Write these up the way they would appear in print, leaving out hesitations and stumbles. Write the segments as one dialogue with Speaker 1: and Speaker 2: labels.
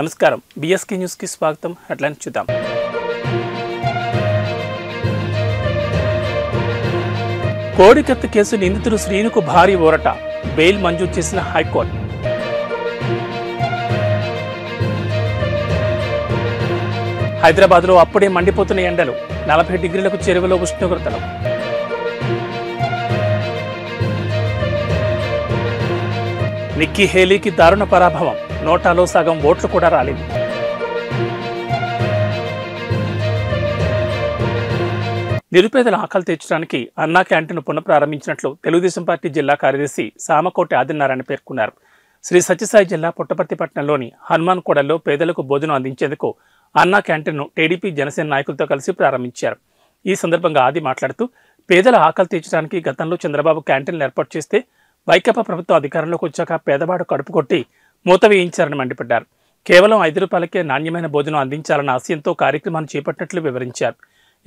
Speaker 1: నమస్కారం BSK news కి స్వాగతం. హెడ్లైన్స్ చూద్దాం. కోడికత్తి కేసు నిందితుడు శ్రీనుకు భారీ ఊరట, బెయిల్ మంజూరు చేసిన హైకోర్టు. హైదరాబాద్లో అప్పుడే మండిపోతున్న ఎండలు, 40 డిగ్రీలకు చేరువలో ఉష్ణోగ్రతలు. నిక్కీ హేలీకి దారుణ పరాభవం, నోటాలో సగం ఓట్లు కూడా రాలేదు. నిరుపేదల ఆకలి తీర్చడానికి అన్నా క్యాంటీన్ పునఃప్రారంభించినట్లు తెలుగుదేశం పార్టీ జిల్లా కార్యదర్శి సామకోటి ఆదినారాయణ పేర్కొన్నారు. శ్రీ సత్యసాయి జిల్లా పుట్టపర్తి పట్టణంలోని హనుమాన్ కూడల్లో పేదలకు భోజనం అందించేందుకు అన్నా క్యాంటీన్ను టీడీపీ జనసేన నాయకులతో కలిసి ప్రారంభించారు. ఈ సందర్భంగా ఆది మాట్లాడుతూ, పేదల ఆకలి తీర్చడానికి గతంలో చంద్రబాబు క్యాంటీన్లు ఏర్పాటు చేస్తే వైకాపా ప్రభుత్వం అధికారంలోకి వచ్చాక పేదవాడు కడుపు కొట్టి మూత వేయించారని మండిపడ్డారు. కేవలం 5 రూపాయలకే నాణ్యమైన భోజనం అందించాలన్న ఆశయంతో కార్యక్రమాన్ని చేపట్టినట్లు వివరించారు.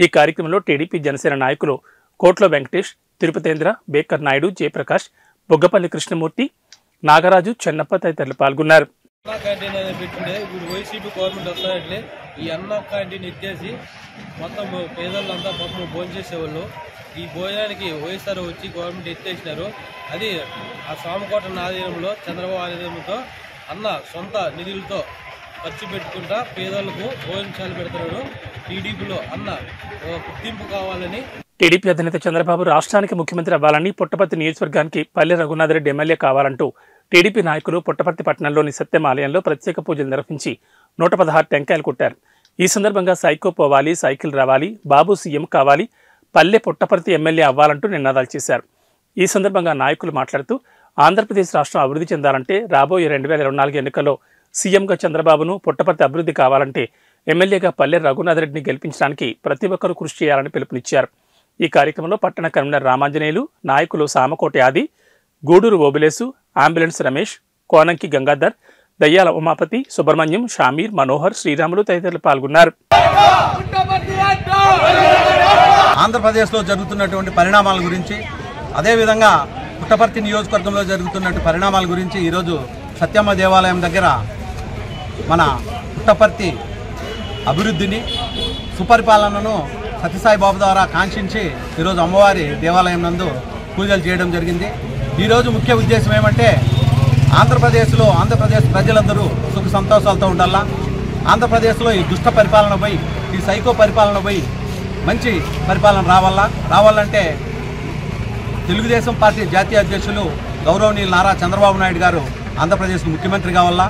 Speaker 1: ఈ కార్యక్రమంలో టీడీపీ జనసేన నాయకులు కోట్ల వెంకటేష్, తిరుపతేంద్ర, బేకర్ నాయుడు, జయప్రకాష్, బొగ్గపల్లి కృష్ణమూర్తి, నాగరాజు, చెన్నప్ప తదితరులు పాల్గొన్నారు.
Speaker 2: అన్నా క్యాంటీన్ అనేది పెట్టిండే ఇప్పుడు వైసీపీ గవర్నమెంట్ వస్తాయట్లే ఈ అన్నా క్యాంటీన్ ఎత్తేసి మొత్తం పేదలంతా పాపం భోజనం చేసేవాళ్ళు. ఈ భోజనానికి వైఎస్ఆర్ వచ్చి గవర్నమెంట్ ఎత్తేసినారు. అది ఆ సామకోట ఆధీనంలో చంద్రబాబు ఆధీనంతో అన్న సొంత నిధులతో ఖర్చు పెట్టుకుంటా పేదలకు భోజనశాల పెడుతున్నాడు. టీడీపీలో అన్న గుర్తింపు కావాలని
Speaker 1: టీడీపీ అధినేత చంద్రబాబు రాష్ట్రానికి ముఖ్యమంత్రి అవ్వాలని, పుట్టపర్తి నియోజకవర్గానికి పల్లె రఘునాథరెడ్డి ఎమ్మెల్యే కావాలంటూ టీడీపీ నాయకులు పుట్టపర్తి పట్టణంలోని సత్యం ఆలయంలో ప్రత్యేక పూజలు నిర్వహించి 116 టెంకాయలు కొట్టారు. ఈ సందర్భంగా సైకో పోవాలి, సైకిల్ రావాలి, బాబు సీఎం కావాలి, పల్లె పుట్టపర్తి ఎమ్మెల్యే అవ్వాలంటూ నినాదాలు చేశారు. ఈ సందర్భంగా నాయకులు మాట్లాడుతూ, ఆంధ్రప్రదేశ్ రాష్ట్రం అభివృద్ధి చెందాలంటే రాబోయే 2024 ఎన్నికల్లో సీఎంగా చంద్రబాబును, పుట్టపర్తి అభివృద్ధి కావాలంటే ఎమ్మెల్యేగా పల్లె రఘునాథరెడ్డిని గెలిపించడానికి ప్రతి ఒక్కరూ కృషి చేయాలని పిలుపునిచ్చారు. ఈ కార్యక్రమంలో పట్టణ కన్వీనర్ రామాంజనేయులు, నాయకులు సామకోటి ఆది, గూడూరు ఓబులేసు, అంబులెన్స్ రమేష్, కోనంకి గంగాధర్, దయ్యాల ఉమాపతి, సుబ్రహ్మణ్యం, షామీర్, మనోహర్, శ్రీరాములు తదితరులు పాల్గొన్నారు.
Speaker 3: ఆంధ్రప్రదేశ్లో జరుగుతున్నటువంటి పరిణామాల గురించి, అదేవిధంగా పుట్టపర్తి నియోజకవర్గంలో జరుగుతున్నటువంటి పరిణామాల గురించి ఈరోజు సత్యమ్మ దేవాలయం దగ్గర మన పుట్టపర్తి అభివృద్ధిని, సుపరిపాలనను సత్యసాయి బాబు ద్వారా కాంక్షించి ఈరోజు అమ్మవారి దేవాలయం నందు పూజలు చేయడం జరిగింది. ఈరోజు ముఖ్య ఉద్దేశం ఏమంటే, ఆంధ్రప్రదేశ్ ప్రజలందరూ సుఖ సంతోషాలతో ఉండాలా. ఆంధ్రప్రదేశ్లో ఈ దుష్ట పరిపాలన పోయి, ఈ సైకో పరిపాలన పోయి మంచి పరిపాలన రావాలంటే తెలుగుదేశం పార్టీ జాతీయ అధ్యక్షులు గౌరవనీయులు నారా చంద్రబాబు నాయుడు గారు ఆంధ్రప్రదేశ్కు ముఖ్యమంత్రి కావాలా.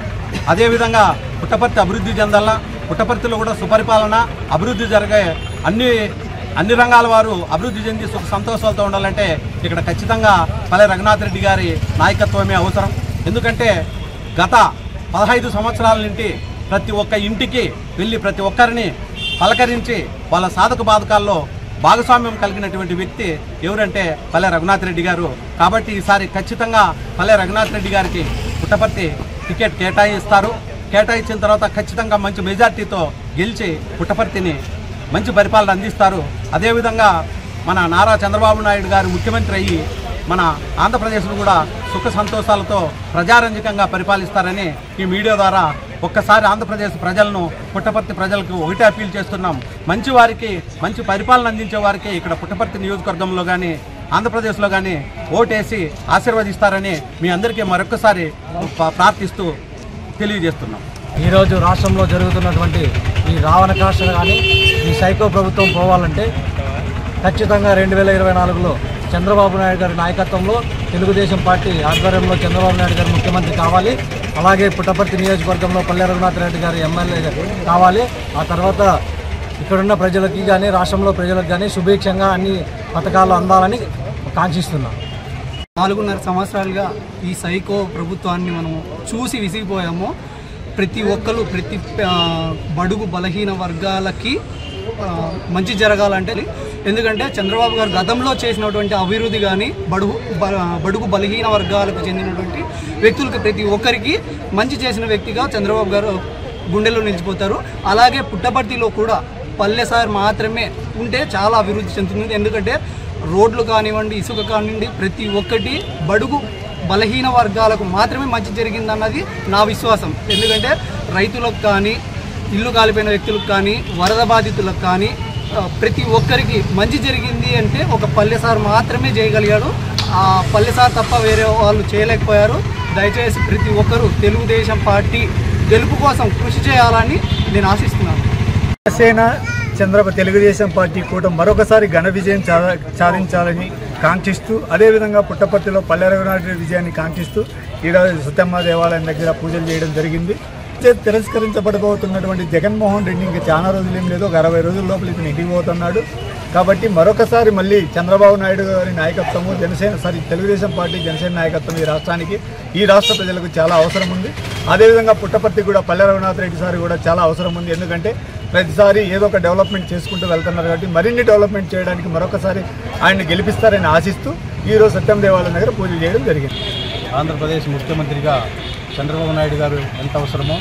Speaker 3: అదేవిధంగా పుట్టపర్తి అభివృద్ధి చెందాలా. పుట్టపర్తిలో కూడా సుపరిపాలన, అభివృద్ధి జరిగే అన్ని రంగాల వారు అభివృద్ధి చెంది సుఖ సంతోషాలతో ఉండాలంటే ఇక్కడ ఖచ్చితంగా పల్లె రఘునాథరెడ్డి గారి నాయకత్వమే అవసరం. ఎందుకంటే గత 15 సంవత్సరాల నుండి ప్రతి ఒక్క ఇంటికి వెళ్ళి ప్రతి ఒక్కరిని పలకరించి వాళ్ళ సాధక బాధకాల్లో భాగస్వామ్యం కలిగినటువంటి వ్యక్తి ఎవరంటే పల్లె రఘునాథరెడ్డి గారు. కాబట్టి ఈసారి ఖచ్చితంగా పల్లె రఘునాథరెడ్డి గారికి పుట్టపర్తి టికెట్ కేటాయించిన తర్వాత ఖచ్చితంగా మంచి మెజార్టీతో గెలిచి పుట్టపర్తిని మంచి పరిపాలన అందిస్తారు. అదేవిధంగా మన నారా చంద్రబాబు నాయుడు గారు ముఖ్యమంత్రి అయ్యి మన ఆంధ్రప్రదేశ్ను కూడా సుఖ సంతోషాలతో ప్రజారంజకంగా పరిపాలిస్తారని ఈ మీడియా ద్వారా ఒక్కసారి ఆంధ్రప్రదేశ్ ప్రజలను, పుట్టపర్తి ప్రజలకు ఒకటే అప్పీల్ చేస్తున్నాం. మంచి వారికి, మంచి పరిపాలన అందించే వారికి ఇక్కడ పుట్టపర్తి నియోజకవర్గంలో కానీ ఆంధ్రప్రదేశ్లో కానీ ఓటేసి ఆశీర్వదిస్తారని మీ అందరికీ మరొకసారి ప్రార్థిస్తూ తెలియజేస్తున్నాం.
Speaker 4: ఈరోజు రాష్ట్రంలో జరుగుతున్నటువంటి ఈ రావణ కాష్ట కానీ ఈ సైకో ప్రభుత్వం పోవాలంటే ఖచ్చితంగా 2024లో చంద్రబాబు నాయుడు గారి నాయకత్వంలో తెలుగుదేశం పార్టీ ఆధ్వర్యంలో చంద్రబాబు నాయుడు గారు ముఖ్యమంత్రి కావాలి. అలాగే పుట్టపర్తి నియోజకవర్గంలో పల్లె రఘునాథరెడ్డి గారి ఎమ్మెల్యే కావాలి. ఆ తర్వాత ఇక్కడున్న ప్రజలకి కానీ రాష్ట్రంలో ప్రజలకు కానీ సుభిక్షంగా అన్ని పథకాలు అందాలని కాంక్షిస్తున్నాం.
Speaker 5: 4.5 సంవత్సరాలుగా ఈ సైకో ప్రభుత్వాన్ని మనం చూసి విసిగిపోయాము. ప్రతి ఒక్కరు, ప్రతి బడుగు బలహీన వర్గాలకి మంచి జరగాలంటే, ఎందుకంటే చంద్రబాబు గారు గతంలో చేసినటువంటి అభివృద్ధి కానీ బడుగు బలహీన వర్గాలకు చెందినటువంటి వ్యక్తులకు ప్రతి ఒక్కరికి మంచి చేసిన వ్యక్తిగా చంద్రబాబు గారు గుండెల్లో నిలిచిపోతారు. అలాగే పుట్టపర్తిలో కూడా పల్లె సార్ మాత్రమే ఉంటే చాలా అభివృద్ధి చెందుతుంది. ఎందుకంటే రోడ్లు కానివ్వండి, ఇసుక కానివ్వండి, ప్రతి ఒక్కటి బలహీన వర్గాలకు మాత్రమే మంచి జరిగిందన్నది నా విశ్వాసం. ఎందుకంటే రైతులకు కానీ, ఇల్లు కాలిపోయిన వ్యక్తులకు కానీ, వరద బాధితులకు కానీ ప్రతి ఒక్కరికి మంచి జరిగింది అంటే ఒక పల్లెసార్ మాత్రమే చేయగలిగాడు. ఆ పల్లెసార్ తప్ప వేరే వాళ్ళు చేయలేకపోయారు. దయచేసి ప్రతి ఒక్కరూ తెలుగుదేశం పార్టీ గెలుపు కోసం కృషి చేయాలని నేను ఆశిస్తున్నాను.
Speaker 6: జనసేన తెలుగుదేశం పార్టీ కూటమి మరొకసారి ఘన విజయం సాధించాలని కాంక్షిస్తూ, అదేవిధంగా పుట్టపర్తిలో పల్లె రఘునాథ్ విజయాన్ని కాంక్షిస్తూ ఈరోజు సత్యమ్మ దేవాలయం దగ్గర పూజలు చేయడం జరిగింది. తిరస్కరించబడబోతున్నటువంటి జగన్మోహన్ రెడ్డి ఇంకా చాలా రోజులు ఏం లేదు, ఒక 60 రోజుల లోపల ఇతను ఇంటికి పోతున్నాడు. కాబట్టి మరొకసారి మళ్ళీ చంద్రబాబు నాయుడు గారి నాయకత్వము తెలుగుదేశం పార్టీ జనసేన నాయకత్వం ఈ రాష్ట్రానికి, ఈ రాష్ట్ర ప్రజలకు చాలా అవసరం ఉంది. అదేవిధంగా పుట్టపర్తి కూడా పల్లె రఘునాథ్ రెడ్డి సార్ కూడా చాలా అవసరం ఉంది. ఎందుకంటే ప్రతిసారి ఏదో ఒక డెవలప్మెంట్ చేసుకుంటూ వెళ్తున్నారు కాబట్టి మరిన్ని డెవలప్మెంట్ చేయడానికి మరొకసారి ఆయన్ని గెలిపిస్తారని ఆశిస్తూ ఈరోజు సత్యం దేవాలయం దగ్గర పూజలు చేయడం జరిగింది.
Speaker 3: ఆంధ్రప్రదేశ్ ముఖ్యమంత్రిగా చంద్రబాబు నాయుడు గారు ఎంత అవసరమో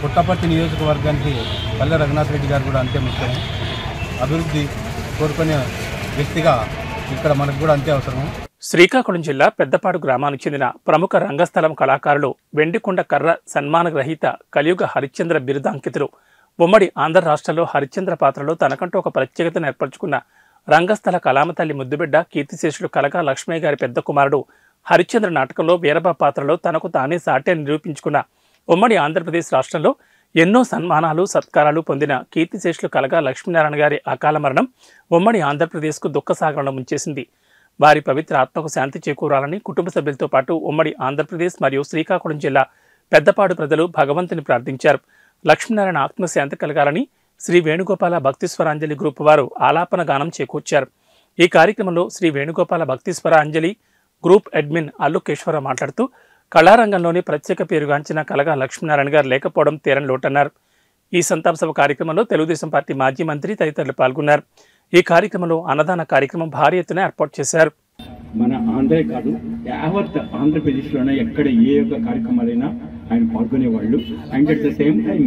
Speaker 3: పుట్టపర్తి నియోజకవర్గానికి పల్లె రఘునాథ్ రెడ్డి గారు కూడా అంతే ముఖ్యము. అభివృద్ధి కోరుకునే వ్యక్తిగా ఇక్కడ మనకు కూడా అంతే అవసరము.
Speaker 1: శ్రీకాకుళం జిల్లా పెద్దపాడు గ్రామానికి చెందిన ప్రముఖ రంగస్థలం కళాకారులు వెండికొండ కర్ర సన్మాన గ్రహీత కలియుగ హరిశ్చంద్ర బిరుదాంకితులు ఉమ్మడి ఆంధ్ర రాష్ట్రంలో హరిశ్చంద్ర పాత్రలో తనకంటూ ఒక ప్రత్యేకతను ఏర్పరచుకున్న రంగస్థల కళామతల్లి ముద్దుబిడ్డ కీర్తిశేషులు కలగా లక్ష్మయ్య గారి పెద్ద కుమారుడు హరిశ్చంద్ర నాటకంలో వీరబా పాత్రలో తనకు తానే సాటి అని నిరూపించుకున్న ఉమ్మడి ఆంధ్రప్రదేశ్ రాష్ట్రంలో ఎన్నో సన్మానాలు సత్కారాలు పొందిన కీర్తిశేషులు కలగా లక్ష్మీనారాయణ గారి అకాల మరణం ఉమ్మడి ఆంధ్రప్రదేశ్కు దుఃఖసాగరంలో ముంచేసింది. వారి పవిత్ర ఆత్మకు శాంతి చేకూరాలని కుటుంబ సభ్యులతో పాటు ఉమ్మడి ఆంధ్రప్రదేశ్ మరియు శ్రీకాకుళం జిల్లా పెద్దపాడు ప్రజలు భగవంతుని ప్రార్థించారు. లక్ష్మీనారాయణ ఆత్మశాంతి కలగాలని శ్రీ వేణుగోపాల భక్తిస్వరాంజలి గ్రూప్ వారు ఆలాపన గానం చేకూర్చారు. ఈ కార్యక్రమంలో శ్రీ వేణుగోపాల భక్తిస్వరాంజలి గ్రూప్ అడ్మిన్ అల్లుకేశ్వర మాట్లాడుతూ కళారంగంలోని ప్రత్యేక పేరుగాంచిన కలగా లక్ష్మీనారాయణ గారు లేకపోవడం తీరని లోటన్నారు. ఈ సంతాప సభ కార్యక్రమంలో తెలుగుదేశం పార్టీ మాజీ మంత్రి తదితరులు పాల్గొన్నారు. ఈ కార్యక్రమంలో అన్నదాన కార్యక్రమం భారీ ఎత్తున ఏర్పాటు చేశారు.
Speaker 7: మన ఆంధ్రే కాదు, యావత్ ఆంధ్రప్రదేశ్లోనే ఎక్కడ ఏ యొక్క కార్యక్రమాలైనా ఆయన పాల్గొనేవాళ్ళు. And at the same time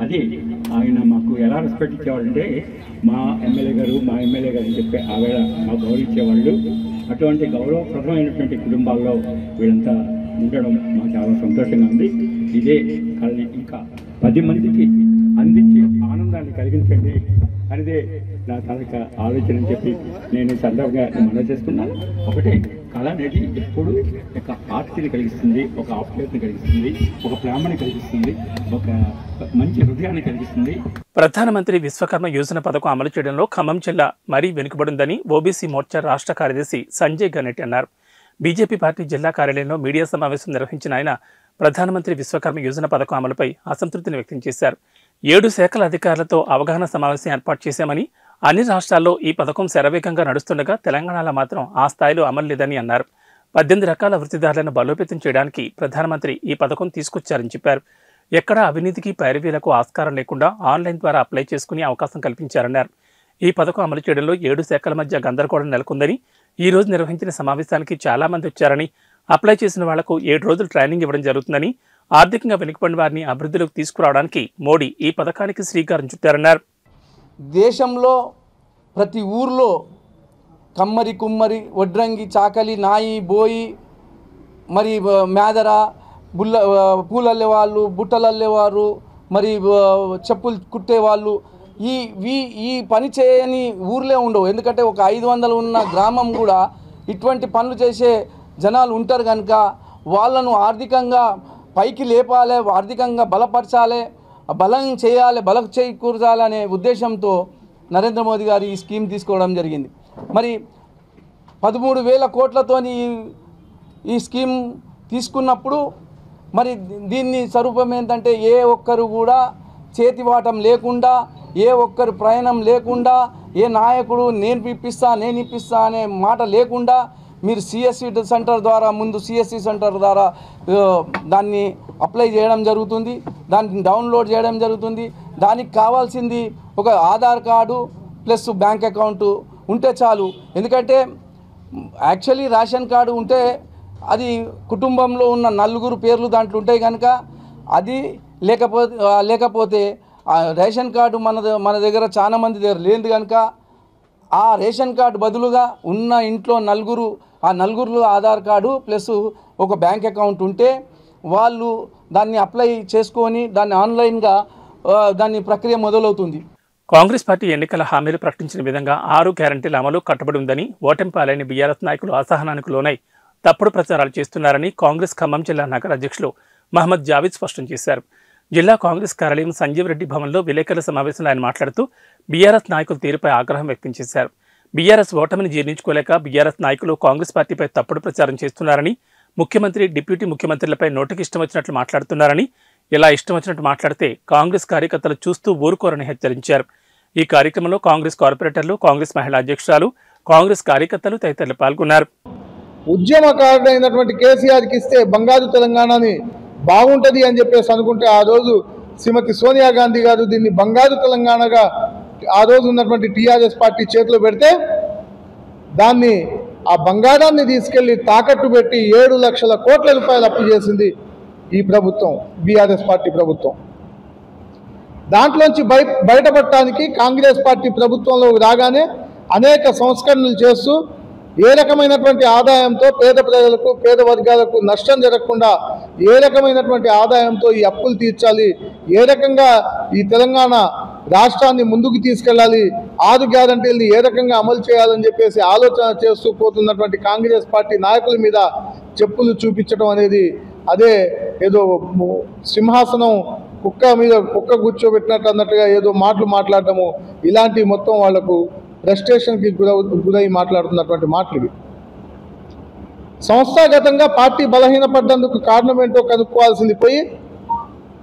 Speaker 7: అదే ఆయన మాకు ఎలా రెస్పెక్ట్ ఇచ్చేవాళ్ళంటే మా ఎమ్మెల్యే గారు అని చెప్పి ఆవిడ మాకు గౌరవించేవాళ్ళు. అటువంటి గౌరవప్రదమైనటువంటి కుటుంబాల్లో వీళ్ళంతా ఉండడం మాకు చాలా సంతోషంగా ఉంది. ఇదే కళని ఇంకా 10 మందికి అందించి ఆనందాన్ని కలిగించండి అనేదే నా తనక ఆలోచన అని చెప్పి నేను సందర్భంగా మనం చేస్తున్నాను. ఒకటే కళ అనేది ఎప్పుడు ఒక ఆర్తిని కలిగిస్తుంది, ఒక ఆప్యాయతని కలిగిస్తుంది, ఒక ప్రేమని కలిగిస్తుంది, ఒక మంచి హృదయాన్ని కలిగిస్తుంది.
Speaker 1: ప్రధానమంత్రి విశ్వకర్మ యోజన పథకం అమలు చేయడంలో ఖమ్మం జిల్లా మరీ వెనుకబడిందని ఓబీసీ మోర్చా రాష్ట్ర కార్యదర్శి సంజయ్ గణెట్టి అన్నారు. బీజేపీ పార్టీ జిల్లా కార్యాలయంలో మీడియా సమావేశం నిర్వహించిన ఆయన ప్రధానమంత్రి విశ్వకర్మ యోజన పథకం అమలుపై అసంతృప్తిని వ్యక్తం చేశారు. 7 శాఖల అధికారులతో అవగాహన సమావేశం ఏర్పాటు చేశామని, అన్ని రాష్ట్రాల్లో ఈ పథకం శరవేగంగా నడుస్తుండగా తెలంగాణలో మాత్రం ఆ స్థాయిలో అమలు లేదని అన్నారు. 18 రకాల వృత్తిదారులను బలోపేతం చేయడానికి ప్రధానమంత్రి ఈ పథకం తీసుకొచ్చారని చెప్పారు. ఎక్కడా అవినీతికి పైరవీలకు ఆస్కారం లేకుండా ఆన్లైన్ ద్వారా అప్లై చేసుకునే అవకాశం కల్పించారన్నారు. ఈ పథకం అమలు చేయడంలో 7 శాఖల మధ్య గందరగోళం నెలకొందని, ఈ రోజు నిర్వహించిన సమావేశానికి చాలా మంది వచ్చారని, అప్లై చేసిన వాళ్లకు 7 రోజులు ట్రైనింగ్ ఇవ్వడం జరుగుతుందని, ఆర్థికంగా వెనుకబడిన వారిని అభివృద్ధిలోకి తీసుకురావడానికి మోడీ ఈ పథకానికి శ్రీకారం చుట్టారన్నారు.
Speaker 8: దేశంలో ప్రతి ఊర్లో కమ్మరి, కుమ్మరి, వడ్రంగి, చాకలి, నాయి, బోయి, మరి మేదర, పూలల్లే వాళ్ళు, బుట్టలల్లేవారు, మరి చెప్పులు కుట్టేవాళ్ళు, ఈ పని చేయని ఊర్లే ఉండవు. ఎందుకంటే ఒక 500 ఉన్న గ్రామం కూడా ఇటువంటి పనులు చేసే జనాలు ఉంటారు కనుక వాళ్ళను ఆర్థికంగా పైకి లేపాలి, ఆర్థికంగా బలపరచాలి, బలం చేయాలి, బలం చేకూర్చాలనే ఉద్దేశంతో నరేంద్ర మోదీ గారు ఈ స్కీమ్ తీసుకోవడం జరిగింది. మరి 13,000 కోట్లతోని ఈ స్కీమ్ తీసుకున్నప్పుడు మరి దీన్ని స్వరూపం ఏంటంటే ఏ ఒక్కరు కూడా చేతివాటం లేకుండా, ఏ ఒక్కరు ప్రయాణం లేకుండా, ఏ నాయకుడు నేను ఇప్పిస్తా అనే మాట లేకుండా మీరు సిఎస్సి సెంటర్ ద్వారా ముందు సిఎస్సి సెంటర్ ద్వారా దాన్ని అప్లై చేయడం జరుగుతుంది, దాన్ని డౌన్లోడ్ చేయడం జరుగుతుంది. దానికి కావాల్సింది ఒక Aadhaar card plus bank account ఉంటే చాలు. ఎందుకంటే యాక్చువల్లీ రేషన్ కార్డు ఉంటే అది కుటుంబంలో ఉన్న 4 పేర్లు దాంట్లో ఉంటాయి కనుక అది లేకపోతే ఆ రేషన్ కార్డు మన దగ్గర చాలా మంది దగ్గర లేదు కనుక ఆ రేషన్ కార్డు బదులుగా ఉన్న ఇంట్లో 4 ఆ నలుగురిలో ఆధార్ కార్డు ప్లస్ ఒక బ్యాంక్ అకౌంట్ ఉంటే వాళ్ళు దాన్ని అప్లై చేసుకొని దాన్ని ఆన్లైన్గా దాని ప్రక్రియ మొదలవుతుంది.
Speaker 1: కాంగ్రెస్ పార్టీ ఎన్నికల హామీలు ప్రకటించిన విధంగా 6 గ్యారంటీల అమలు కట్టుబడి ఉందని, ఓటమి పాలైన బీఆర్ఎస్ నాయకులు అసహనానికి లోనై తప్పుడు ప్రచారాలు చేస్తున్నారని కాంగ్రెస్ ఖమ్మం జిల్లా నగర అధ్యక్షులు మహమ్మద్ జావేద్ స్పష్టం చేశారు. జిల్లా కాంగ్రెస్ కార్యాలయం సంజీవ్ రెడ్డి భవన్లో విలేకరుల సమావేశంలో ఆయన మాట్లాడుతూ బీఆర్ఎస్ నాయకుల తీరుపై ఆగ్రహం వ్యక్తం చేశారు. బీఆర్ఎస్ ఓటమిని జీర్ణించుకోలేక బీఆర్ఎస్ నాయకులు కాంగ్రెస్ పార్టీపై తప్పుడు ప్రచారం చేస్తున్నారని, ముఖ్యమంత్రి, డిప్యూటీ ముఖ్యమంత్రులపై నోటికి ఇష్టం వచ్చినట్లు మాట్లాడుతున్నారని, ఇలా ఇష్టం వచ్చినట్టు మాట్లాడితే కాంగ్రెస్ కార్యకర్తలు చూస్తూ ఊరుకోరని హెచ్చరించారు. ఈ కార్యక్రమంలో కాంగ్రెస్ కార్పొరేటర్లు, కాంగ్రెస్ మహిళా అధ్యక్షురాలు, కాంగ్రెస్ కార్యకర్తలు తదితరులు పాల్గొన్నారు.
Speaker 9: ఉద్యమకారుడైనటువంటి కేసీఆర్కి ఇస్తే బంగారు తెలంగాణని బాగుంటుంది అని చెప్పేసి అనుకుంటే ఆ రోజు శ్రీమతి సోనియా గాంధీ గారు దీన్ని బంగారు తెలంగాణగా ఆ రోజు ఉన్నటువంటి టీఆర్ఎస్ పార్టీ చేతిలో పెడితే దాన్ని ఆ బంగారాన్ని తీసుకెళ్లి తాకట్టు పెట్టి 7 లక్షల కోట్ల రూపాయలు అప్పు చేసింది ఈ ప్రభుత్వం, బీఆర్ఎస్ పార్టీ ప్రభుత్వం. దాంట్లోంచి బయటపడటానికి కాంగ్రెస్ పార్టీ ప్రభుత్వంలో రాగానే అనేక సంస్కరణలు చేస్తూ ఏ రకమైనటువంటి ఆదాయంతో పేద ప్రజలకు, పేద వర్గాలకు నష్టం జరగకుండా ఏ రకమైనటువంటి ఆదాయంతో ఈ అప్పులు తీర్చాలి, ఏ రకంగా ఈ తెలంగాణ రాష్ట్రాన్ని ముందుకు తీసుకెళ్ళాలి, 6 గ్యారంటీలని ఏ రకంగా అమలు చేయాలని చెప్పేసి ఆలోచన చేస్తూ పోతున్నటువంటి కాంగ్రెస్ పార్టీ నాయకుల మీద చెప్పులు చూపించడం అనేది అదే ఏదో సింహాసనం కుక్క కూర్చోబెట్టినట్టు అన్నట్టుగా ఏదో మాటలు మాట్లాడటము, ఇలాంటి మొత్తం వాళ్లకు ఫ్రస్ట్రేషన్కి గురై మాట్లాడుతున్నటువంటి మాటలు ఇవి. సంస్థాగతంగా పార్టీ బలహీనపడ్డందుకు కారణం ఏంటో కనుక్కోవాల్సింది పోయి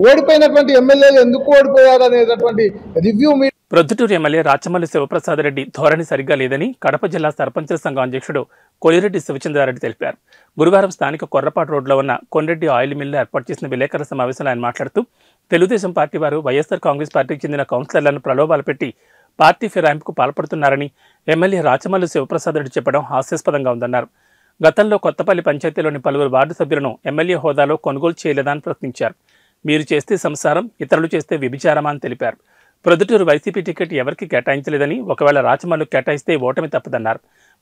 Speaker 9: ఓడిపోయినటువంటి ఎమ్మెల్యేలు ఎందుకు ఓడిపోయారు అనేటటువంటి రివ్యూ
Speaker 1: ప్రొద్దుటూరు ఎమ్మెల్యే రాచమల్లి శివప్రసాద్ రెడ్డి ధోరణి సరిగ్గా లేదని కడప జిల్లా సర్పంచుల సంఘం అధ్యక్షుడు కొలిరెడ్డి శివచంద్రారెడ్డి తెలిపారు. గురువారం స్థానిక కొర్రపాటు రోడ్లో ఉన్న కొండ్రెడ్డి ఆయిల్ మిల్లు ఏర్పాటు చేసిన విలేకరుల సమావేశంలో ఆయన మాట్లాడుతూ తెలుగుదేశం పార్టీ వారు వైఎస్ఆర్ కాంగ్రెస్ పార్టీకి చెందిన కౌన్సిలర్లను ప్రలోభాలు పెట్టి పార్టీ ఫిరాయింపుకు పాల్పడుతున్నారని ఎమ్మెల్యే రాచమల్లి శివప్రసాద్ రెడ్డి చెప్పడం హాస్యాస్పదంగా ఉందన్నారు. గతంలో కొత్తపల్లి పంచాయతీలోని పలువురు వార్డు సభ్యులను ఎమ్మెల్యే హోదాలో కొనుగోలు చేయలేదని ప్రశ్నించారు. మీరు చేస్తే సంసారం, ఇతరులు చేస్తే వ్యభిచారమా అని తెలిపారు. ప్రొద్దుటూరు వైసీపీ టికెట్ ఎవరికి కేటాయించలేదని, ఒకవేళ రాచమల్లు కేటాయిస్తే ఓటమి తప్పదన్నారు.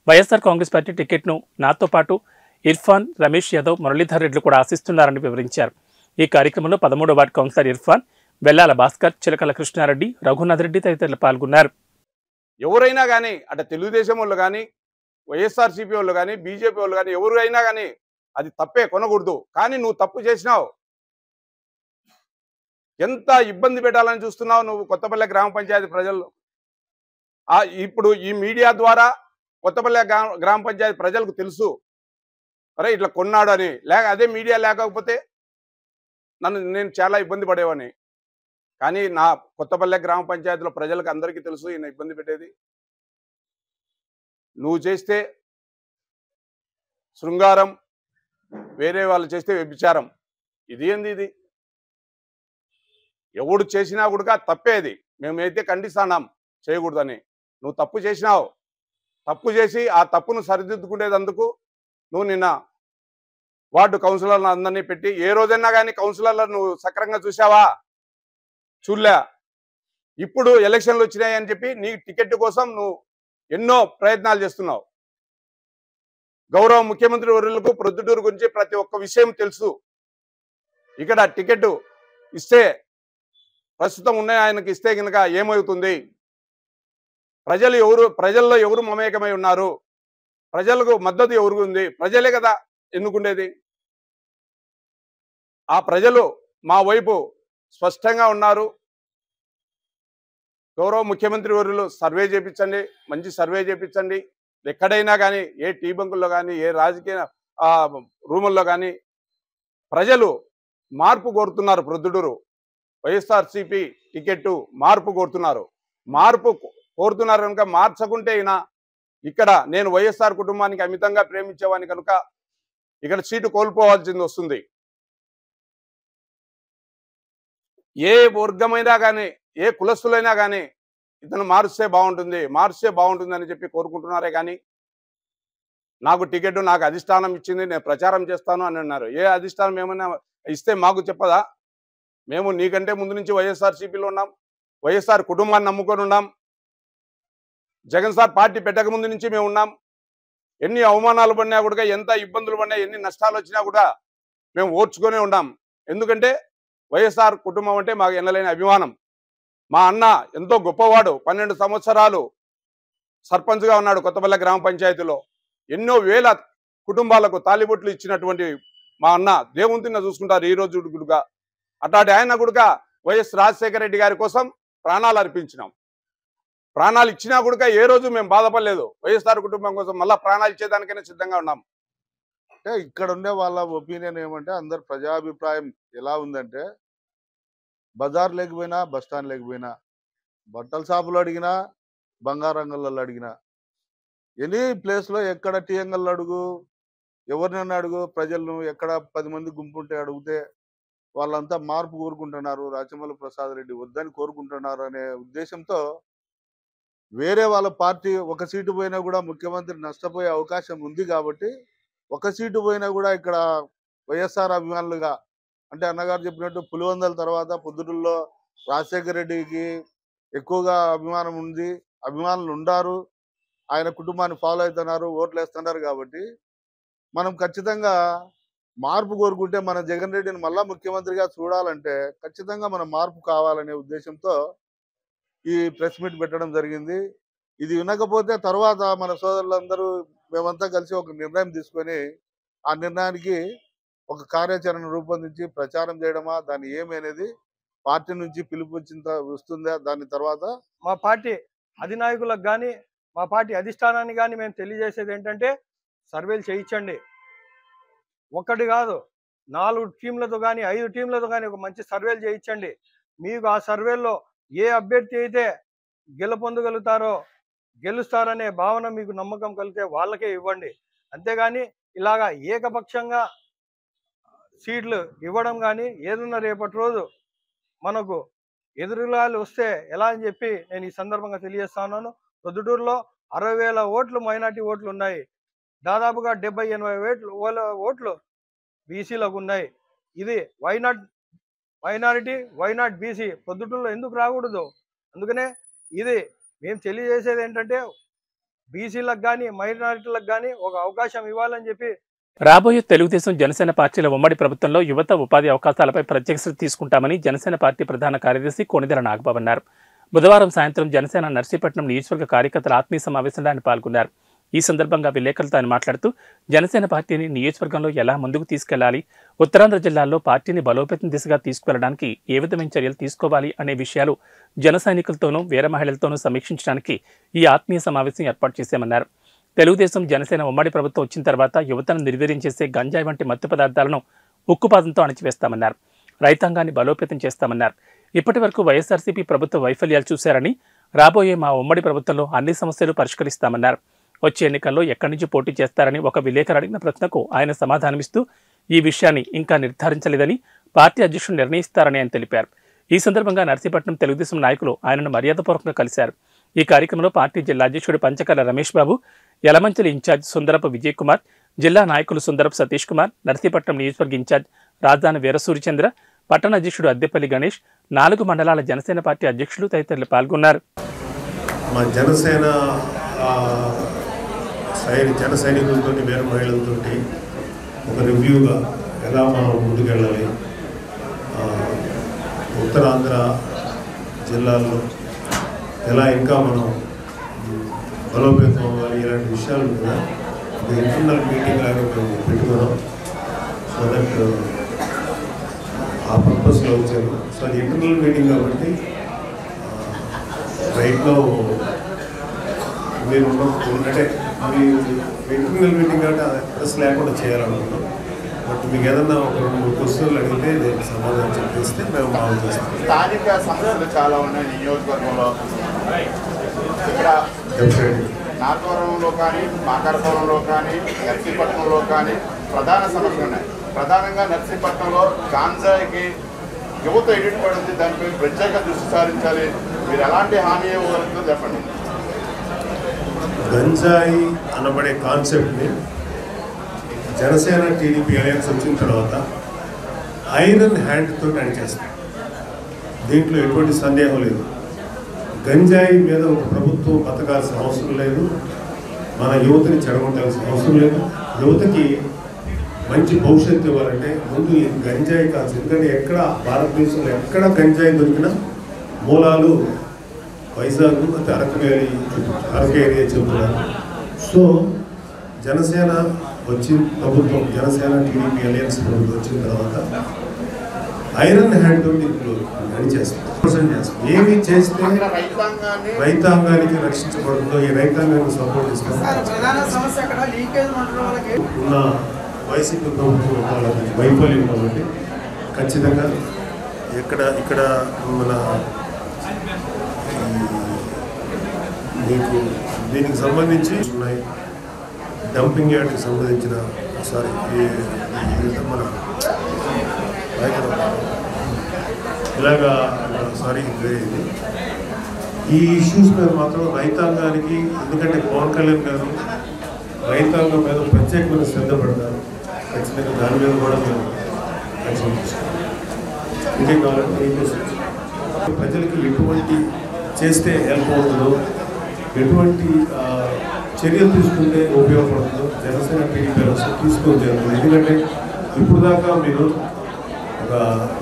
Speaker 1: వైఎస్ఆర్ కాంగ్రెస్ పార్టీ టికెట్ను నాతో పాటు ఇర్ఫాన్, రమేష్ యాదవ్, మురళీధర్ రెడ్లు కూడా ఆశిస్తున్నారని వివరించారు. ఈ కార్యక్రమంలో 13వ వార్డు కౌన్సిలర్ ఇర్ఫాన్, వెల్లాల భాస్కర్, చిలకల కృష్ణారెడ్డి, రఘునాథ్ రెడ్డి తదితరులు పాల్గొన్నారు.
Speaker 10: ఎవరైనా కానీ అంటే తెలుగుదేశం వాళ్ళు కానీ, వైఎస్ఆర్సీపీ వాళ్ళు కానీ, బీజేపీ వాళ్ళు కానీ ఎవరైనా కానీ అది తప్పే, కొనకూడదు. కానీ నువ్వు తప్పు చేసినావు, ఎంత ఇబ్బంది పెట్టాలని చూస్తున్నావు నువ్వు కొత్తపల్లె గ్రామ పంచాయతీ ప్రజలు. ఇప్పుడు ఈ మీడియా ద్వారా కొత్తపల్లె గ్రామ పంచాయతీ ప్రజలకు తెలుసు, అరే ఇట్లా కొన్నాడు అని. అదే మీడియా లేకపోతే నేను చాలా ఇబ్బంది పడేవాడిని. కానీ నా కొత్తపల్లె గ్రామ పంచాయతీలో ప్రజలకు అందరికీ తెలుసు ఈయన ఇబ్బంది పెట్టేది. నువ్వు చేస్తే శృంగారం, వేరే వాళ్ళు చేస్తే వ్యభిచారం. ఇది ఏంది? ఇది ఎవడు చేసినా కూడా తప్పేది. మేమైతే ఖండిస్తున్నాం చేయకూడదని. నువ్వు తప్పు చేసినావు, తప్పు చేసి ఆ తప్పును సరిదిద్దుకునేందుకు నువ్వు నిన్న వార్డు కౌన్సిలర్లను అందరినీ పెట్టి, ఏ రోజైనా కానీ కౌన్సిలర్లను నువ్వు సక్రంగా చూసావా? చూడలే. ఇప్పుడు ఎలక్షన్లు వచ్చినాయని చెప్పి నీ టికెట్ కోసం నువ్వు ఎన్నో ప్రయత్నాలు చేస్తున్నావు. గౌరవ ముఖ్యమంత్రి వర్యులకు ప్రొద్దుటూరు గురించి ప్రతి ఒక్క విషయం తెలుసు. ఇక్కడ టికెట్ ఇస్తే, ప్రస్తుతం ఉన్న ఆయనకి ఇస్తే కనుక ఏమవుతుంది, ప్రజల్లో ఎవరు మమేకమై ఉన్నారు, ప్రజలకు మద్దతు ఎవరు ఉంది, ప్రజలే కదా ఎన్నుకుండేది. ఆ ప్రజలు మా వైపు స్పష్టంగా ఉన్నారు. గౌరవ ముఖ్యమంత్రి వర్యులు సర్వే చేయించండి, మంచి సర్వే చేయించండి. ఎక్కడైనా కానీ, ఏ టీ బంకుల్లో కానీ, ఏ రాజకీయ రూముల్లో కానీ ప్రజలు మార్పు కోరుతున్నారు. ప్రొద్దుటూరు వైఎస్ఆర్సీపీ టికెట్ మార్పు కోరుతున్నారు. మార్పు కోరుతున్నారు కనుక మార్చకుంటే ఇక్కడ నేను వైఎస్ఆర్ కుటుంబానికి అమితంగా ప్రేమించేవాడిని కనుక ఇక్కడ సీటు కోల్పోవాల్సింది వస్తుంది. ఏ వర్గమైనా కానీ, ఏ కులస్తులైనా కానీ ఇతను మారుస్తే బాగుంటుంది అని చెప్పి కోరుకుంటున్నారే కానీ నాకు టికెట్, నాకు అధిష్టానం ఇచ్చింది, నేను ప్రచారం చేస్తాను అని అన్నారు. ఏ అధిష్టానం ఏమైనా ఇస్తే మాకు చెప్పదా? మేము నీకంటే ముందు నుంచి వైఎస్ఆర్సీపీలో ఉన్నాం, వైఎస్ఆర్ కుటుంబాన్ని నమ్ముకొని ఉన్నాం, జగన్ సార్ పార్టీ పెట్టక ముందు నుంచి మేము ఉన్నాం. ఎన్ని అవమానాలు పడినా కూడా, ఎంత ఇబ్బందులు పడినా, ఎన్ని నష్టాలు వచ్చినా కూడా మేము ఓర్చుకొనే ఉన్నాం. ఎందుకంటే వైఎస్ఆర్ కుటుంబం అంటే మాకు ఎన్నలేని అభిమానం. మా అన్న ఎంతో గొప్పవాడు. 12 సంవత్సరాలు సర్పంచ్గా ఉన్నాడు కొత్తపల్లి గ్రామ పంచాయతీలో. ఎన్నో వేల కుటుంబాలకు తాలిబొట్లు ఇచ్చినటువంటి మా అన్న దేవుని చూసుకుంటారు ఈ రోజు గుడుగా. అట్లాంటి ఆయన గుడుగా వైఎస్ రాజశేఖర రెడ్డి గారి కోసం ప్రాణాలు అర్పించినాం. ప్రాణాలు ఇచ్చినా కూడా ఏ రోజు మేము బాధపడలేదు. వైఎస్ఆర్ కుటుంబం కోసం మళ్ళీ ప్రాణాలు ఇచ్చేదానికైనా సిద్ధంగా ఉన్నాం.
Speaker 11: అంటే ఇక్కడ ఉండే వాళ్ళ ఒపీనియన్ ఏమంటే, అందరు ప్రజాభిప్రాయం ఎలా ఉందంటే, బజార్ లేకపోయినా, బస్ స్టాండ్ లేకపోయినా, బట్టల షాపులు అడిగినా, బంగారంగల్లో అడిగినా, ఎనీ ప్లేస్లో ఎక్కడ టీ అంగల్లో అడుగు, ఎవరినైనా అడుగు, ప్రజలను ఎక్కడ 10 మంది గుంపుంటే అడిగితే వాళ్ళంతా మార్పు కోరుకుంటున్నారు, రాచమల్లి ప్రసాద్ రెడ్డి వద్దని కోరుకుంటున్నారు అనే ఉద్దేశంతో వేరే వాళ్ళ పార్టీ ఒక సీటు పోయినా కూడా ముఖ్యమంత్రి నష్టపోయే అవకాశం ఉంది. కాబట్టి ఒక సీటు పోయినా కూడా ఇక్కడ వైఎస్ఆర్ అభిమానులుగా, అంటే అన్నగారు చెప్పినట్టు పులివెందుల తర్వాత పొద్దుటూరులో రాజశేఖర రెడ్డికి ఎక్కువగా అభిమానం ఉంది, అభిమానులు ఉండారు, ఆయన కుటుంబాన్ని ఫాలో అవుతున్నారు, ఓట్లు వేస్తున్నారు. కాబట్టి మనం ఖచ్చితంగా మార్పు కోరుకుంటే, మన జగన్ రెడ్డిని మళ్ళా ముఖ్యమంత్రిగా చూడాలంటే ఖచ్చితంగా మన మార్పు కావాలనే ఉద్దేశంతో ఈ ప్రెస్ మీట్ పెట్టడం జరిగింది. ఇది వినకపోతే తర్వాత మన సోదరులందరూ మేమంతా కలిసి ఒక నిర్ణయం తీసుకొని ఆ నిర్ణయానికి ఒక కార్యాచరణ రూపొందించి ప్రచారం చేయడమా, దాన్ని ఏమి అనేది పార్టీ నుంచి పిలుపు వస్తుందా, దాని తర్వాత
Speaker 12: మా పార్టీ అధినాయకులకు కానీ, మా పార్టీ అధిష్టానాన్ని కానీ మేము తెలియజేసేది ఏంటంటే, సర్వేలు చేయించండి. ఒకటి కాదు, 4 టీంలతో కానీ 5 టీంలతో కానీ ఒక మంచి సర్వేలు చేయించండి. మీకు ఆ సర్వేల్లో ఏ అభ్యర్థి అయితే గెలుపొందగలుగుతారో, గెలుస్తారనే భావన మీకు నమ్మకం కలిగితే వాళ్ళకే ఇవ్వండి. అంతేగాని ఇలాగా ఏకపక్షంగా సీట్లు ఇవ్వడం కానీ, ఏదన్నా రేపటి రోజు మనకు ఎదురుగాలు వస్తే ఎలా అని చెప్పి నేను ఈ సందర్భంగా తెలియజేస్తున్నాను. ప్రొద్దుటూరులో 60,000 ఓట్లు మైనార్టీ ఓట్లు ఉన్నాయి. దాదాపుగా 70-80 ఓట్లు బీసీలకు ఉన్నాయి. ఇది వైనాట్ మైనారిటీ, వైనాట్ బీసీ ప్రొద్దుటూరులో ఎందుకు రాకూడదు? అందుకనే ఇది మేము తెలియజేసేది ఏంటంటే, బీసీలకు కానీ మైనారిటీలకు కానీ ఒక అవకాశం ఇవ్వాలని చెప్పి.
Speaker 1: రాబోయే తెలుగుదేశం జనసేన పార్టీల ఉమ్మడి ప్రభుత్వంలో యువత ఉపాధి అవకాశాలపై ప్రత్యేక శ్రద్ధ తీసుకుంటామని జనసేన పార్టీ ప్రధాన కార్యదర్శి కొణిదెల నాగబాబు అన్నారు. బుధవారం సాయంత్రం జనసేన నర్సీపట్నం నియోజకవర్గ కార్యకర్తల ఆత్మీయ సమావేశంలో ఆయన పాల్గొన్నారు. ఈ సందర్భంగా విలేకరులతో ఆయన మాట్లాడుతూ, జనసేన పార్టీని నియోజకవర్గంలో ఎలా ముందుకు తీసుకెళ్లాలి, ఉత్తరాంధ్ర జిల్లాల్లో పార్టీని బలోపేతం దిశగా తీసుకువెళ్లడానికి ఏ విధమైన చర్యలు తీసుకోవాలి అనే విషయాలు జన సైనికులతోనూ వీర మహిళలతోనూ సమీక్షించడానికి ఈ ఆత్మీయ సమావేశం ఏర్పాటు చేశామన్నారు. తెలుగుదేశం జనసేన ఉమ్మడి ప్రభుత్వం వచ్చిన తర్వాత యువతను నిర్వీర్యం చేసే గంజాయి వంటి మత్తు పదార్థాలను ఉక్కుపాదంతో అణచివేస్తామన్నారు. రైతాంగాన్ని బలోపేతం చేస్తామన్నారు. ఇప్పటి వరకు వైఎస్ఆర్సీపీ ప్రభుత్వ వైఫల్యాలు చూశారని, రాబోయే మా ఉమ్మడి ప్రభుత్వంలో అన్ని సమస్యలు పరిష్కరిస్తామన్నారు. వచ్చే ఎన్నికల్లో ఎక్కడి నుంచి పోటీ చేస్తారని ఒక విలేకరు అడిగిన ప్రశ్నకు ఆయన సమాధానమిస్తూ, ఈ విషయాన్ని ఇంకా నిర్ధారించలేదని పార్టీ అధ్యక్షుడు నిర్ణయిస్తారని ఆయన తెలిపారు. ఈ సందర్భంగా నర్సీపట్నం తెలుగుదేశం నాయకులు ఆయనను మర్యాదపూర్వకంగా కలిశారు. ఈ కార్యక్రమంలో పార్టీ జిల్లా అధ్యక్షుడు పంచకర్ల రమేష్ బాబు, యలమంచిలి ఇన్ఛార్జ్ సుందరపు విజయ్ కుమార్, జిల్లా నాయకులు సుందరపు సతీష్ కుమార్, నర్సీపట్నం నియోజకవర్గ ఇన్ఛార్జ్ రాజధాని వీరసూరిచంద్ర, పట్టణ అధ్యక్షుడు అద్దెపల్లి గణేష్, 4 మండలాల జనసేన పార్టీ అధ్యక్షులు తదితరులు పాల్గొన్నారు.
Speaker 13: మా జనసేన జన సైనికులతో వీర మహిళలతో ఒక రివ్యూగా ఎలా మనం ముందుకెళ్ళాలి, ఉత్తరాంధ్ర జిల్లాల్లో ఎలా ఇంకా మనం బలోపేతం అవ్వాలి, ఇలాంటి విషయాలు మీద ఒక ఇంటర్నల్ మీటింగ్ లాగా మేము పెట్టుకున్నాం. సో దట్ ఆ పర్పస్లో వచ్చాను. సో అది ఇంటర్నల్ మీటింగ్ కాబట్టి రైట్లో మీరు అంటే మీ ఇంటర్నల్ మీటింగ్ అంటే ప్రెస్ లేకుండా చేయాలనుకున్నాం. బట్ మీకు ఏదన్నా ఒక 2-3 క్వశ్చన్లు అడిగితే దీనికి సమాధానం చెప్పేస్తే మేము బాగు చేస్తాం.
Speaker 14: స్థానిక సమస్యలు చాలా ఉన్నాయి నియోజకవర్గంలో. ఇక్కడ నాగవరంలో కానీ, మాకారపురంలో కానీ, నర్సీపట్నంలో కానీ ప్రధాన సమస్యలు ఉన్నాయి. ప్రధానంగా నర్సీపట్నంలో గాంజాయికి యువత ఎడిట్ పడుతుంది, దానిపై ప్రత్యేక దృష్టి సారించాలి. మీరు ఎలాంటి హామీ ఇవ్వగలుగుతుందో చెప్పండి.
Speaker 13: గంజాయి అనబడే కాన్సెప్ట్ని జనసేన టీడీపీ అలయన్స్ వచ్చిన తర్వాత ఐరన్ హ్యాండ్తో అణిచేస్తాం. దీంట్లో ఎటువంటి సందేహం లేదు. గంజాయి మీద ఒక ప్రభుత్వం బతకాల్సిన అవసరం లేదు. మన యువతని చెడగొట్టాల్సిన అవసరం లేదు. యువతకి మంచి భవిష్యత్తు ఇవ్వాలంటే ముందు ఈ గంజాయి కాదు. ఎందుకంటే ఎక్కడ భారతదేశంలో ఎక్కడ గంజాయి దొరికినా మూలాలు వైజాగ్, అరకు ఏరియా చెబుతున్నారు. సో జనసేన వచ్చిన ప్రభుత్వం, జనసేన టీడీపీ అలయన్స్ ప్రభుత్వం వచ్చిన తర్వాత ఐరన్ హ్యాండ్ తోటి ఇప్పుడు అని చేస్తాం. ఏమి చేస్తే రైతాంగానికి రక్షించబడుతుందో ఈ రైతాంగానికి సపోర్ట్ ఇస్తాం. ఉన్న వైసీపీ ప్రభుత్వం వాళ్ళకి వైఫల్యం కాబట్టి ఖచ్చితంగా ఇక్కడ మన మీకు దీనికి సంబంధించి ఉన్నాయి. డంపింగ్ యార్డ్కి సంబంధించిన మన ఇలాగా ఈ ఇష్యూస్ మీద మాత్రం రైతాంగానికి, ఎందుకంటే పవన్ కళ్యాణ్ గారు రైతాంగం మీద ప్రత్యేకమైన శ్రద్ధ పెడతారు. ఖచ్చితంగా దాని మీద కూడా మేము ఇదే కావాలంటే ప్రజలకి ఎటువంటి చేస్తే హెల్ప్ అవుతుందో, ఎటువంటి చర్యలు తీసుకుంటే ఉపయోగపడుతుందో జనసేన టీడీపీ తీసుకోవడం జరుగుతుంది. ఎందుకంటే ఇప్పుడు దాకా మీరు ఒక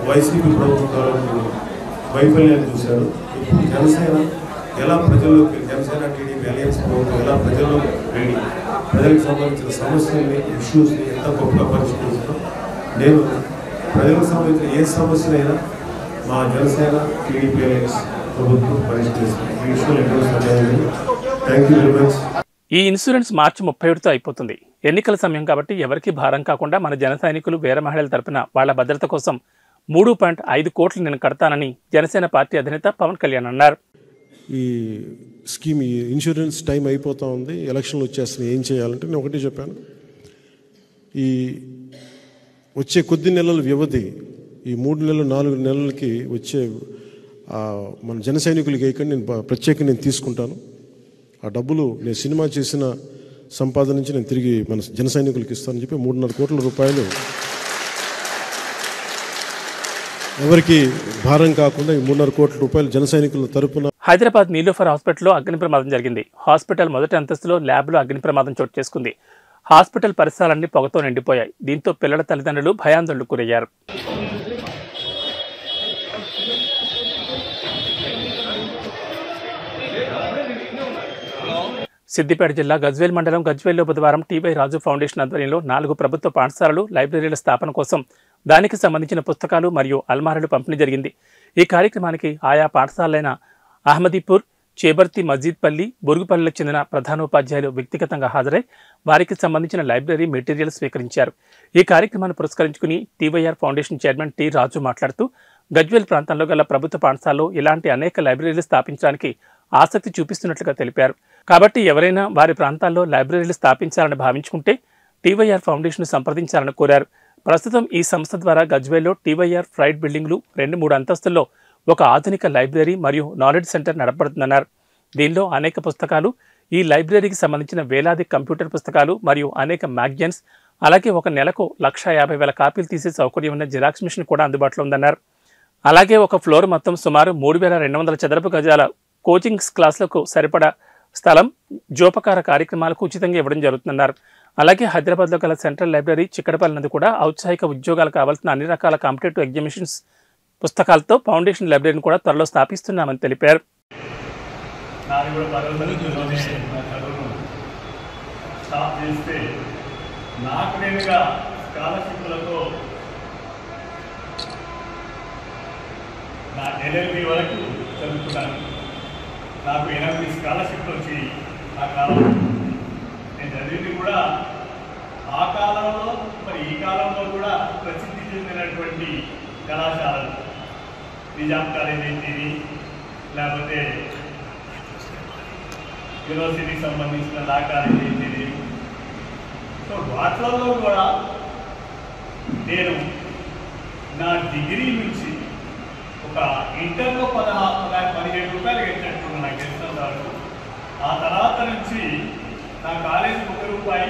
Speaker 13: వైసీపీ ప్రభుత్వం వైఫల్యాన్ని చూశారు. ఇప్పుడు జనసేన ఎలా ప్రజల్లోకి, జనసేన టీడీపీ అలయన్స్ ప్రభుత్వం ఎలా ప్రజల్లోకి వెళ్ళి ప్రజలకు సంబంధించిన సమస్యల్ని, ఇష్యూస్ని ఎంత గొప్పగా పరిష్కరిస్తున్నాం. నేను ప్రజలకు సంబంధించిన ఏ సమస్యనైనా మా జనసేన టీడీపీ అలయన్స్ ప్రభుత్వం పరిష్కరిస్తుంది. ఈ విషయంలో ఎటువంటి సందేహం లేదు. Thank you very much.
Speaker 1: ఈ ఇన్సూరెన్స్ మార్చి 31తో అయిపోతుంది. ఎన్నికల సమయం కాబట్టి ఎవరికి భారం కాకుండా మన జన సైనికులు వీర మహిళల తరపున వాళ్ల భద్రత కోసం 3.5 కోట్లు నేను కడతానని జనసేన పార్టీ అధినేత పవన్ కళ్యాణ్ అన్నారు.
Speaker 15: ఈ స్కీమ్, ఈ ఇన్సూరెన్స్ టైం అయిపోతూ ఉంది, ఎలక్షన్లు వచ్చేస్తున్నాయి, ఏం చేయాలంటే నేను ఒకటే చెప్పాను. ఈ వచ్చే కొద్ది నెలల వ్యవధి, ఈ 3 నెలలు 4 నెలలకి వచ్చే మన జన సైనికులకి వేయకుండా నేను ప్రత్యేకంగా నేను తీసుకుంటాను. ఆ డబ్బులు నేను సినిమా చేసిన సంపాదన నుంచి నేను తిరిగి మన జన సైనికులకి ఇస్తానని చెప్పి 3.5 కోట్ల రూపాయలు ఎవరికి భారం కాకుండా ఈ 3.5 కోట్ల రూపాయలు జన సైనికుల తరపున.
Speaker 1: హైదరాబాద్ నీలోఫర్ హాస్పిటల్లో అగ్ని ప్రమాదం జరిగింది. హాస్పిటల్ మొదటి అంతస్తులో ల్యాబ్లో అగ్ని ప్రమాదం చోటు చేసుకుంది. హాస్పిటల్ పరిసరాలన్నీ పొగతో నిండిపోయాయి. దీంతో పిల్లల తల్లిదండ్రులు భయాందోళనకు గురయ్యారు. సిద్దిపేట జిల్లా గజ్వేల్ మండలం గజ్వేల్లో బుధవారం టీవై రాజు ఫౌండేషన్ ఆధ్వర్యంలో 4 ప్రభుత్వ పాఠశాలలు, లైబ్రరీల స్థాపన కోసం దానికి సంబంధించిన పుస్తకాలు మరియు అల్మారాలు పంపిణీ జరిగింది. ఈ కార్యక్రమానికి ఆయా పాఠశాలైన అహ్మదీపూర్, చేబర్తి, మస్జిద్పల్లి, బొరుగుపల్లికి చెందిన ప్రధానోపాధ్యాయులు వ్యక్తిగతంగా హాజరై వారికి సంబంధించిన లైబ్రరీ మెటీరియల్ స్వీకరించారు. ఈ కార్యక్రమాన్ని పురస్కరించుకుని టీవైఆర్ ఫౌండేషన్ చైర్మన్ టి రాజు మాట్లాడుతూ గజ్వేల్ ప్రాంతంలో గల ప్రభుత్వ పాఠశాలలో ఇలాంటి అనేక లైబ్రరీలు స్థాపించడానికి ఆసక్తి చూపిస్తున్నట్లుగా తెలిపారు. కాబట్టి ఎవరైనా వారి ప్రాంతాల్లో లైబ్రరీలు స్థాపించాలని భావించుకుంటే టీవైఆర్ ఫౌండేషన్ సంప్రదించాలని కోరారు. ప్రస్తుతం ఈ సంస్థ ద్వారా గజ్వేల్లో టీవైఆర్ ఫ్రైడ్ బిల్డింగ్లు 2-3 అంతస్తుల్లో ఒక ఆధునిక లైబ్రరీ మరియు నాలెడ్జ్ సెంటర్ నడపడుతుందన్నారు. దీనిలో అనేక పుస్తకాలు, ఈ లైబ్రరీకి సంబంధించిన వేలాది కంప్యూటర్ పుస్తకాలు మరియు అనేక మ్యాగజైన్స్, అలాగే ఒక నెలకు 150,000 కాపీలు తీసే సౌకర్యం ఉన్న జిరాక్స్ మిషన్ కూడా అందుబాటులో ఉందన్నారు. అలాగే ఒక ఫ్లోర్ మొత్తం సుమారు 3,200 చదరపు గజాల కోచింగ్ క్లాసులకు సరిపడా స్థలం జోపకార కార్యక్రమాలకు ఉచితంగా ఇవ్వడం జరుగుతుందన్నారు. అలాగే హైదరాబాద్లో గల సెంట్రల్ లైబ్రరీ చిక్కడపల్లి నందు కూడా ఔత్సాహిక ఉద్యోగాలు కావాల్సిన అన్ని రకాల కాంపిటేటివ్ ఎగ్జామినేషన్స్ పుస్తకాలతో ఫౌండేషన్ లైబ్రరీని కూడా త్వరలో స్థాపిస్తున్నామని తెలిపారు.
Speaker 16: నాకు 8 స్కాలర్షిప్లు వచ్చి ఆ కాలంలో నేను చదివింది కూడా ఆ కాలంలో, మరి ఈ కాలంలో కూడా ప్రసిద్ధి చెందినటువంటి కళాశాలలు, నిజాం కాలేజ్ ఏంటిది, లేకపోతే యూనివర్సిటీకి సంబంధించిన లా కాలేజ్ ఏంటిది. సో వాటిలలో కూడా నేను నా డిగ్రీ నుంచి ఒక ఇంటర్లో 17 రూపాయలు కట్టినట్టున్నా నాకు తెలిసిన వరకు. ఆ తర్వాత నుంచి నా కాలేజీకి 1 రూపాయి,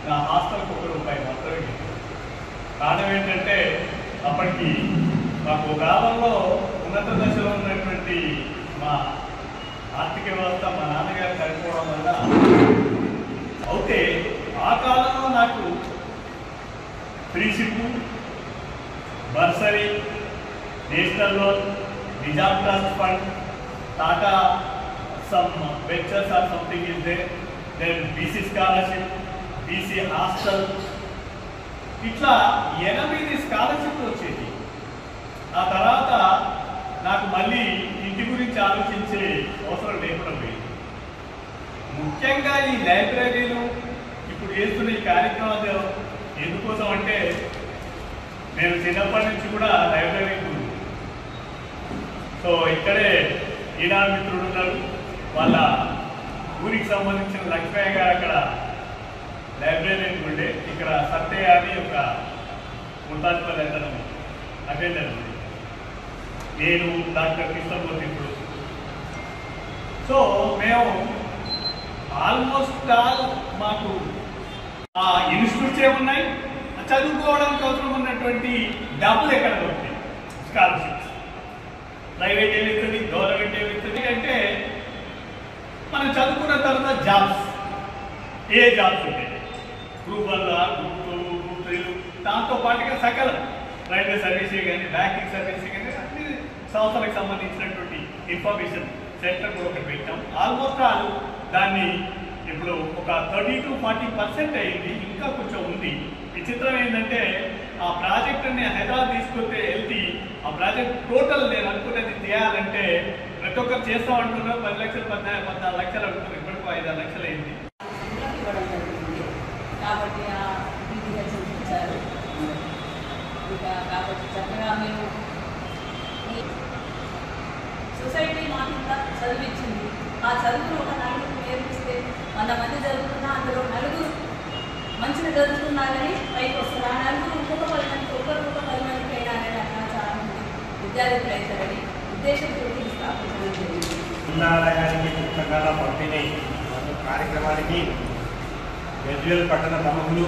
Speaker 16: నా హాస్టల్కి 1 రూపాయి మాత్రమే కట్టాను. కారణం ఏంటంటే అప్పటికి మాకు కాలంలో ఉన్నత దశలో ఉన్నటువంటి మా ఆర్థిక వ్యవస్థ మా నాన్నగారు చనిపోవడం వల్ల పోతే ఆ కాలంలో నాకు freeship, bursary, national loan, Nizam trust fund, Tata some ventures or something is there, then BC scholarship, BC hostel, ఇట్లా 8 స్కాలర్షిప్ వచ్చేది. ఆ తర్వాత నాకు మళ్ళీ ఇంటి గురించి ఆలోచించే అవసరం లేకుండా పోయింది. ముఖ్యంగా ఈ లైబ్రరీలు ఇప్పుడు చేస్తున్న ఈ కార్యక్రమాలు ఎందుకోసం అంటే నేను చిన్నప్పటి నుంచి కూడా లైబ్రరీ గురించి. సో ఇక్కడే ఈనాడు మిత్రుడు ఉన్నారు, వాళ్ళ ఊరికి సంబంధించిన లక్ష్మయ్య గారు అక్కడ లైబ్రరీ ఉండే, ఇక్కడ సత్యయ్య అని ఒక ముతాజ్పల్లి అతను అటెండర్ ఉంది, నేను డాక్టర్ కృష్ణమూర్తి ఇప్పుడు. సో మేము ఆల్మోస్ట్ ఆల్ మాకు ఆ ఇన్స్టిట్యూట్స్ ఏమున్నాయి, చదువుకోవడానికి అవసరం ఉన్నటువంటి డబ్బులు ఎక్కడ దొరుకుతాయి, స్కాలర్షిప్స్. ప్రైవేట్ ఏమిస్తుంది, గవర్నమెంట్ ఏమిస్తుంది అంటే మనం చదువుకున్న తర్వాత జాబ్స్, ఏ జాబ్స్ ఉంటాయి, గ్రూప్ 1, గ్రూప్ 2, గ్రూప్ 3, దాంతో పాటుగా సకల రైల్వే సర్వీసే కానీ, బ్యాంకింగ్ సర్వీసే కానీ అన్ని సంస్థలకు సంబంధించినటువంటి ఇన్ఫర్మేషన్ సెంటర్ కూడా ఒకటి పెట్టాం. ఆల్మోస్ట్ ఆల్ దాన్ని ఇప్పుడు ఒక 30 to 40% అయింది, ఇంకా కొంచెం ఉంది. విచిత్రం ఏంటంటే ఆ ప్రాజెక్టుని హైదరాబాద్ తీసుకొస్తే వెళ్తే ఆ ప్రాజెక్ట్ టోటల్ నేను అనుకున్నది చేయాలంటే ప్రతి ఒక్కరు చేస్తామంటున్నారు. 10 లక్షలు 14 లక్షలు అంటున్నారు, ఇప్పటికీ 5-6 లక్షలు అయింది.
Speaker 17: కాబట్టి చూపించారు. కాబట్టి చక్కగా మేము సొసైటీ మాకు చదివించింది. ఆ చదువును ఒక నలుగురు నేర్పిస్తే 100 మంది చదువుతున్నా అందులో నలుగురు మంచిగా చదువుతున్నారని పైకి వస్తారు. ఆ నలుగురు ఒక్కొక్క 10 మందికి, ఒక్కొక్క 10 మందికి అయినా అనేది అక్కడ చాలా మంది విద్యార్థులు అవుతారని ఉద్దేశంతో స్థాపించడం జరిగింది.
Speaker 18: జిల్లాలయానికి పుస్తకాల పంపిణీ కార్యక్రమానికి గజ్వేల్ పట్టణ ప్రముఖులు,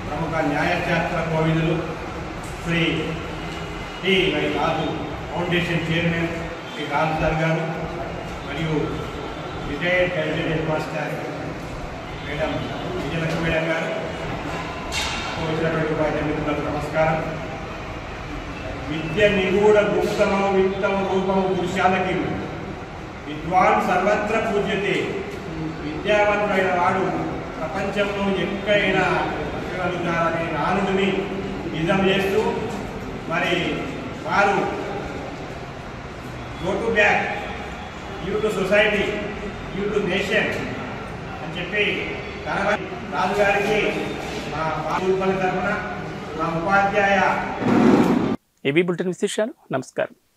Speaker 18: ప్రముఖ న్యాయశాస్త్ర కోవిదులు శ్రీ టి రాజు ఫౌండేషన్ చైర్మన్ శ్రీ రాజు సార్ గారు మరియు retired Gajwel head master madam Vijayalakshmi madam గారు, వచ్చినటువంటి ఉపాధ్యాయులకు నమస్కారం. విద్య నిగూఢ గుప్తమో విత్తమ రూపము పురుషాలకి విద్వాన్ సర్వత్ర పూజ్యతే. విద్యావంతుడైన వాడు ప్రపంచంలో ఎక్కడైనా బతకగలుగుతారనే నానుడిని నిజం చేస్తూ మరి వారు go to back, you to society, you to nation అని చెప్పి రాజుగారికి మా బాబు తరఫున మా ఉపాధ్యాయ
Speaker 1: ఏబీ బులెటిన్ విశేషాలు. నమస్కారం.